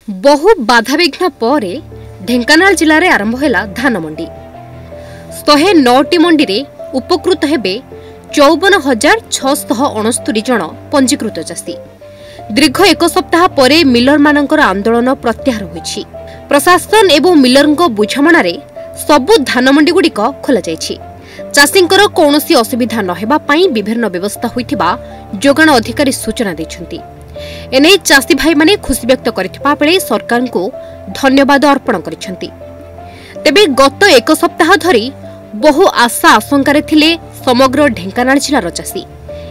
बहु बाधाविघ्न पर ढेंकानाल जिले में आरंभ है धान मंडी 109टी मंडी रे उपकृत हेबे 54,669 जन पंजीकृत चाषी। दीर्घ एक सप्ताह पर मिलर मानकर आंदोलन प्रत्याहार होइछि। प्रशासन एवं मिलर बुझामण सबु धान मंडी गुड़िक खोल चाषींकर कौनसी असुविधा नहेबा पई विभिन्न व्यवस्था होइथिबा जोगाण अधिकारी सूचना दैछन्ति। एने चाषी भाई माने खुशी व्यक्त करथिबा बेले सरकार को धन्यवाद अर्पण करिसेंति। तेबे गत एक सप्ताह धरी बहु आशा आशंकार थिले समग्र ढेंकानाल जिलार चाषी।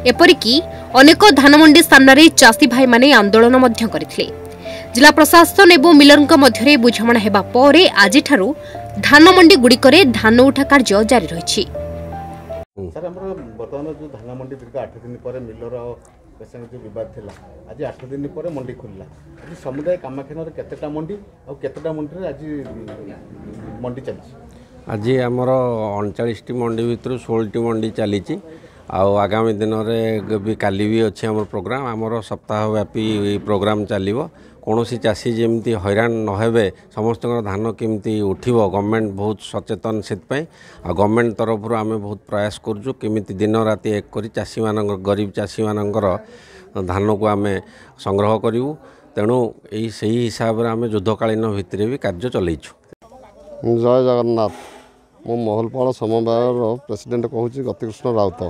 एपरिकी अनेक धान मंडी सामने चाषी भाई माने आंदोलन मध्य करथिले। जिला प्रशासन एवं मिलरक मध्यरे बुझामणा हेबा परे आज ठारू धान मंडी गुड़िकरे धान उठा कार्य जारी रहिछि। सर हमर वर्तमान जो धान मंडी दीर्घ 8 दिन पर मिलर पेशेंट जो विवाद थिला आज 8 दिन पर मंडी खुलला। आज समुदाय कामाखेनर केतेटा मंडी और केतेटा मंडी रे आज मंडी चलछि। आज आमर 39टी मंडी भितर 16टी मंडी चली। आगामी दिन में भी काली भी अच्छी आम प्रोग्राम आमर सप्ताहव्यापी प्रोग्राम चलो। कौन चाषी जमी हैरान नहे समस्त धान केमती उठिब गवर्नमेंट बहुत सचेतन से गवर्नमेंट तरफ आम बहुत प्रयास करुँ केमी दिन राति एक कर चाषी मान गरीब चाषी मानकर धान को आम संग्रह करूँ। तेणु से हिसाब से आम युद्धकालीन भितर भी कार्य चलैछु। जय जगन्नाथ। मो महलपाल समवायर प्रेसिडेंट कहूँ गतिकृष्ण राउत।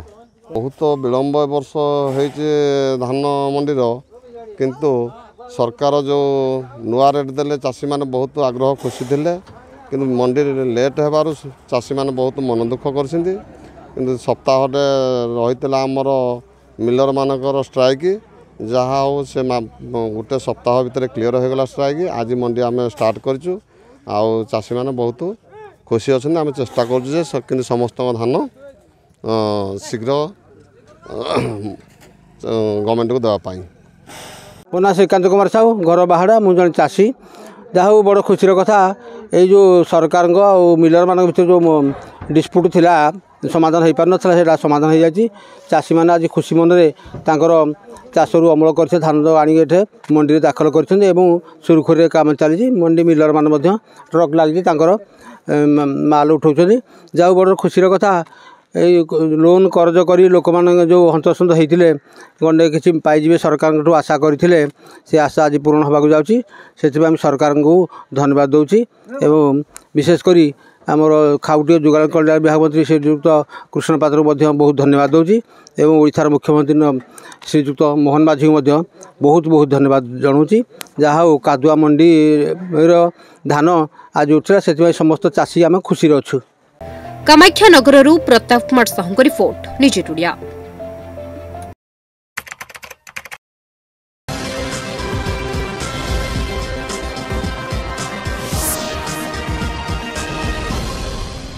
बहुत विलंब वर्ष होइए धान मंडीर किंतु सरकार जो नुआ रेट देले चाषी माने बहुत आग्रह खुशी थिले किंतु मंडी लेट हेबारु चाषी माने बहुत मन दुख करछिंती। किंतु सप्ताहटे रहितला हमर मिलर मानकर स्ट्राइक जहाँ हो से गोटे सप्ताह भितर क्लियर हो गला स्ट्राइक। आज मंडी आम स्टार्ट करछु आउ चाषी माने बहुत खुशी अच्छा। आम चेष्टा करूँ समस्त धान शीघ्र गवर्नमेंट को देवाई। मो ना श्रीकांत कुमार साहू घर बाहाड़ा मुझे जन चाषी जहाँ बड़ खुशी कथा ये जो सरकार मिलर मान भर जो डिस्प्यूट थिला समाधान हो पार ना समाधान हो जाए। चाषी मैंने आज खुशी मन में चाषरू अमल कर धान आने मंडी में दाखल कर सुरखुरी काम चली। मंडी मिलर मान ट्रक लगी माल उठाऊँ जहाँ बड़ खुशी कथा लोन कर्ज कर लोक मैंने जो हंतसंत होते गंडे किसी पाइबे सरकार आशा करते से आशा आज पूरण होगा जाऊँगी। से सरकार को धन्यवाद दूसरी एवं विशेषकर आमर खाउटी जोगाण कल्याण विभाग मंत्री श्रीजुक्त कृष्ण पात्र बहुत धन्यवाद दूसरी एवं ओडिशार मुख्यमंत्री श्रीजुक्त मोहन माझी को बहुत बहुत धन्यवाद जनाऊँगी। जहाँ हो कादुआ मंडी धान आज उठला से समस्त चाषी आम खुशी अच्छु। कामाख्या नगर प्रताप कुमार साहू रिपोर्ट निज टुडिया।